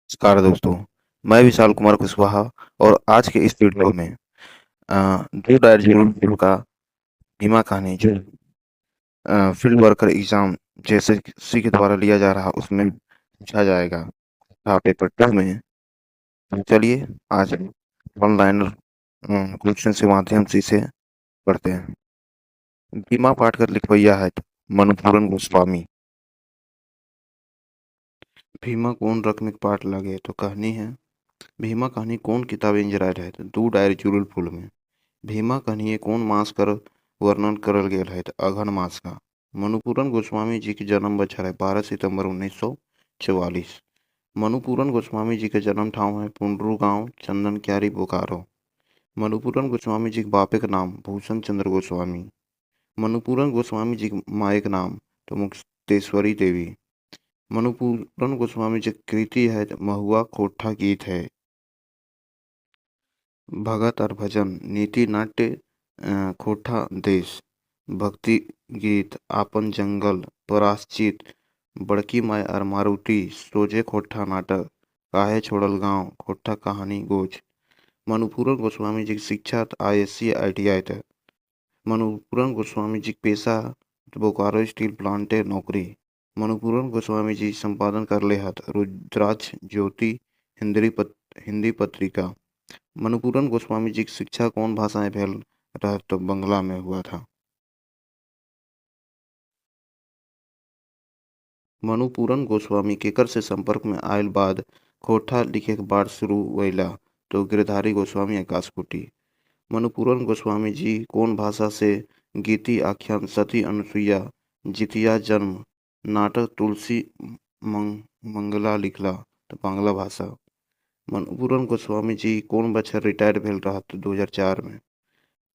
नमस्कार दोस्तों। मैं विशाल कुमार कुशवाहा और आज के इस वीडियो में दो डायर जरूर फिल्म का बीमा कहानी जो फील्ड वर्कर एग्जाम जैसे किसी के द्वारा लिया जा रहा उसमें पूछा जाएगा पेपर टू में। तो चलिए आज ऑनलाइन क्वेश्चन के माध्यम से इसे पढ़ते हैं। बीमा पाठ कर लिखवैया है मनुपूरन गोस्वामी। भीमा कौन रकम पाठ लगे तो कहानी है। भीमा कहानी कौन किताब इंजरायर है तो दू डायर जुरुल फूल में। भीमा कन्हिए कौन मास कर वर्णन करल गेल है अघन मास का। मनुपूरन गोस्वामी जी के जन्म बछर है 12 सितंबर 1944। मनुपूरन गोस्वामी जी के जन्म ठाव है पुंडरू गांव चंदन क्यारी बोकारो। मनुपूरन गोस्वामी जी के बापे का नाम भूषण चंद्र गोस्वामी। मनुपूरन गोस्वामी जी के माए का नाम तो मुक्तेश्वरी देवी। मनुपूरन गोस्वामी जी की कृति है महुआ कोठा गीत है। भगत और भजन नीति नाट्य खोठा देश। भक्ति गीत आपन जंगल पराश्चित बड़की माय और मारुति सोजे खोठा नाटक काहे छोड़ल गांव खोठा कहानी गोज। मनुपूरन गोस्वामी जी की शिक्षा ISC ITI थे। मनुपूरन गोस्वामी जी के पेशा बोकारो स्टील प्लांटे नौकरी। मनुपूरन गोस्वामी जी संपादन कर ले हत रुद्राक्ष ज्योति हिंदी पत्रिका। मनुपूरन गोस्वामी जी की शिक्षा कौन भाषाएं भेल रह तो बंगला में हुआ था। मनुपूरन गोस्वामी केकर से संपर्क में आयल बाद खोठा लिखे के बार शुरू वैला तो गिरधारी गोस्वामी आकाशकुटी। मनुपूरन गोस्वामी जी कौन भाषा से गीति आख्यान सती अनुसुईया जितिया जन्म नाटक तुलसी मंगला लिखला तो बांग्ला भाषा। मनुपूरन गोस्वामी जी कौन बछर रिटायर भेल रहा तो 2004 में।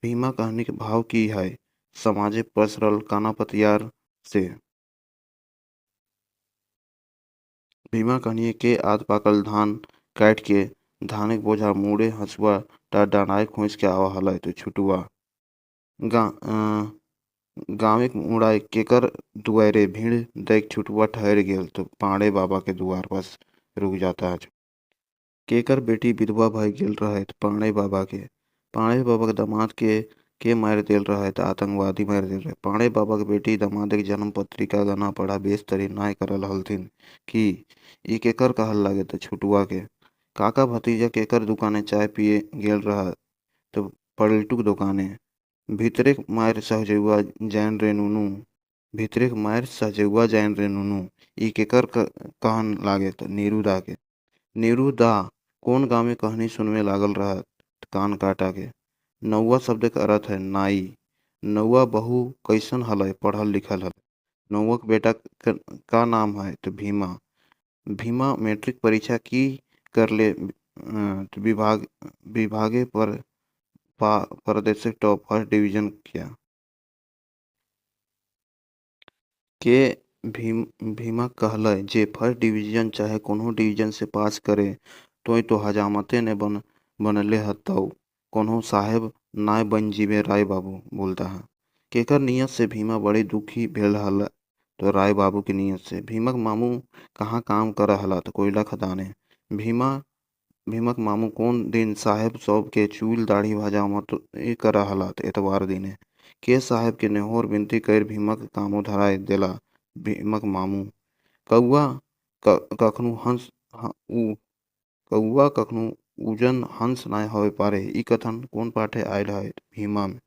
भीमा कहानी के भाव की है समाजे पसरल काना पतियार से। भीमा कहिए के आध पाकल धान काट के धानक बोझा मुड़े हंसुआ डानाय खोज के आवा हलय तो छुटुआ। गा गाँवे मुड़ाय केकर दुआरे भीड़ दैक छुटुआ ठहर गेल तो पाड़े बाबा के द्वार पास रुक जाता है। केकर बेटी विधवा भय गेल रहे पाड़े बाबा के दामाद के मार देल रहे आतंकवादी मार देल रहे। पाड़े बाबा के बेटी दामाद के जन्म पत्रिका गना पढ़ा बेस तरी नाय करल हलथिन कि ई केकर कहल लागे तो छुटुआ के। काका भतीजा केकर दुकाने चाय पिए गेल रहा तो पलटू दुकाने। भीतरे मायर सहजेउआ जैन रे नुनू भीतरे मायर सहजेउआ जैन रे नुनू ई केकर कहन लागे तो नीरू दा के। नीरू दा कौन गाँव में कहानी सुनवे लागल रहा कान काटा के। नौवा शब्द का अर्थ है नाई। नौवा बहू कैसन हलय पढ़ल लिखल हल। नौवा के बेटा का नाम है तो भीमा। भीमा मैट्रिक परीक्षा की कर ले तो विभागे पर प्रदेश टॉप फर्स्ट डिवीजन किया। के भीमा कहलय जे फर्स्ट डिवीजन चाहे कोनो डिवीजन से पास करे तो हजामते ने बनले हतौ कोनो साहेब नाय बन जीवे राय बाबू बोलता है। केकर नियत से भीमा बड़े दुखी भेल हल तो राय बाबू की नियत से। भीमक मामू कहाँ काम कर हला तो कोयला खदाने। भीमक मामू कौन दिन साहेब सब के चूल दाढ़ी हजामत कर हला तो एतवार दिने। के साहेब के नेहोर विनती कर भीमक कामो धराय देला। भीमक मामू कौआ कखनु हंस उ कौआ कखनु उजन हंस नाय होवे पारे ई कथन कौन पाठे आयल है भीमा में।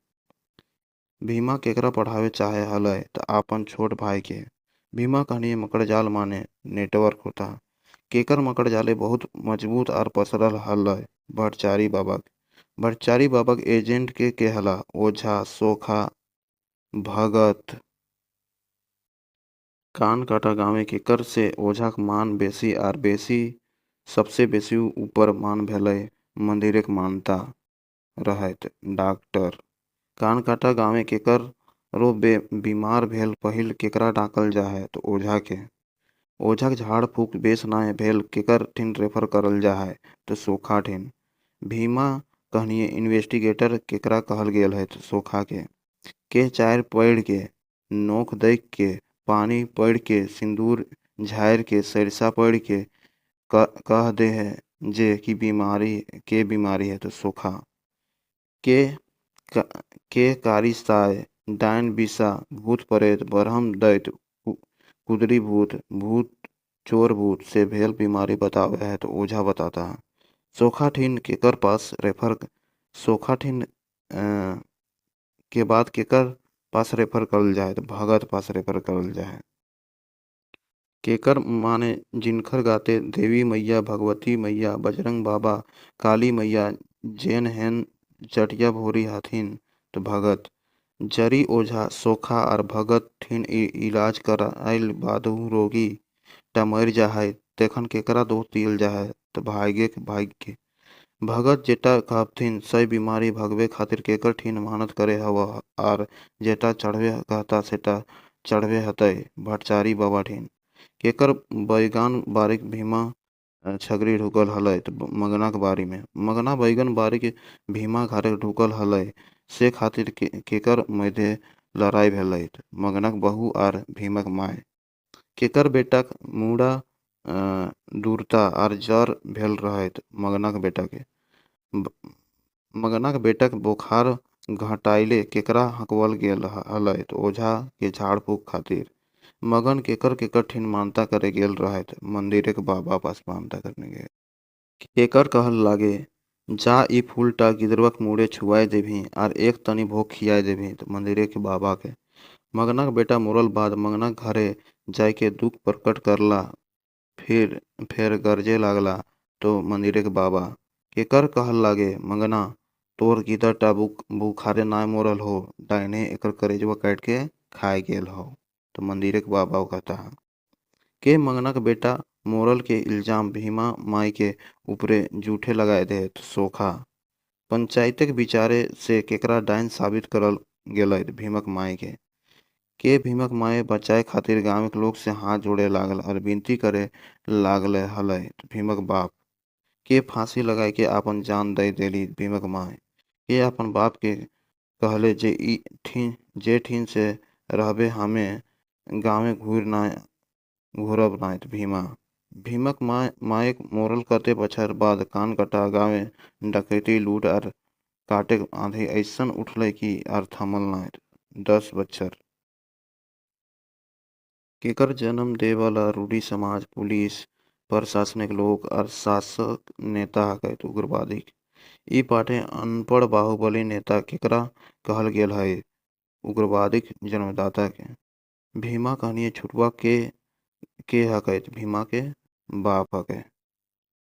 भीमा केकरा पढ़ावे चाहे हलय तो आपन छोट भाई के। भीमा कहनी मकड़ जाल माने नेटवर्क होता। केकर मकड़ जाले बहुत मजबूत और पसरल हलय भट्टाचारी बाबा के एजेंट के हला ओझा सोखा भगत। कान काटा गाँवे केकर से ओझा के मान बेसी आर बेसी सबसे बेसी ऊपर मान भेलय मंदिरक मानता रहत डॉक्टर। कान काटा गाँवे केकर रो बीमार भेल पहिल केकरा डाकल जा है तो ओझा के। ओझा के झाड़ फूक बेस नाय भेल केकर ठिन रेफर करल जा है तो सोखा ठिन। भीमा कहनिए इन्वेस्टिगेटर केकरा कहल गेल है तो सोखा के चायर पढ़ के नोख देख के पानी पढ़ के सिंदूर झाड़ के सरसा पढ़ के कह दे है जे कि बीमारी है तो सोखा। के के कारी साय डायन बिसा भूत प्रेत बरहम दैत कुदरी भूत भूत चोर भूत से भेल बीमारी बतावे है तो ओझा बताता है। सोखाठिन केकर पास रेफर सोखाठिन के बाद केकर पास रेफर करल जाए तो भगत पास रेफर करल जाए। केकर माने जिनकर गाते देवी मैया भगवती मैया बजरंग बाबा काली मैया जैन हैन चटिया भोरी हथिन तो भगत। जरी ओझा सोखा और भगत ठिन इलाज कराइल बादहु रोगी टा मर जाहै तेखन केकरा दोष दियल जाहै तो भाग्य के। भगत जेटा कहथिन सही बीमारी भगवे खातिर केकर ठिन मेहनत करे हव आर जेटा चढ़वे कहता सेटा चढ़वे हतै भट्टाचारी बाबा ठिन। केकर बैगान बारिक भीमा छगरी ढुकल हलै तो मगना के बारी में मगना बैगन बारी के भीमा घरे ढुकल हलै से खातिर केकर मध्य लड़ाई भेलै मगनक बहू आर भीमक माय। केकर बेटाक मूड़ा दूरता आर जर भेल रहैत मगनाक बेटा के। मगनाक बेटाक बोखार घटाइले केकरा हकवल गेल हलै तो ओझा के झाड़ फूक खातिर। मगन केकर ठिन मानता करे गेल रहैत मंदिरे के बाबा पास मानता करने गए। केकर कहल लागे जा ई फूलटा गिदरवक मुड़े छुआए देभी आर एक तनी भोग खियाए देभी तो मंदिरे के बाबा के। मगनाक बेटा मोरल बाद मगनाक घरे जाके दुख प्रकट करला फिर गरजे लागला तो मंदिरे के बाबा। केकर कहल लागे मगना तोर गिदरटा बुखारे नाय मोरल हो डाइने एकर करेजवा काट के खाए गेल हो तो मंदिरे के बाबा कहता है। के मगनक बेटा मोरल के इल्जाम भीमा माई के ऊपरे झूठे लगाए दे तो सोखा। पंचायत के विचारे से केकरा डायन साबित करल गेलै भीमक माई के भीमक माए बचाए खातिर गांव के लोग से हाथ जोड़े लागल और विनती करे लागले हलै भीमक बाप। के फांसी लगाए के आपन जान दे देली भीमक माए। के अपन बाप के कहले जे ठिन से रहबे हमें गाँवे घूरब नाय भीमा। भीमक मायक मोरल कते बछर बाद कान कटा गाँवे डकैती लूट और काटे आंधी ऐसन उठले कि आर थमल नाय 10 बछर। केकर जन्म दे वाला रूढ़ी समाज पुलिस प्रशासनिक लोग और शासक नेता हकै उग्रवादी। ई पाटे अनपढ़ बाहुबली नेता केकरा कहल गेल है उग्रवादिक जन्मदाता के। भीमा कहनिए छुटवा के हकै भीमा के बाप हकै।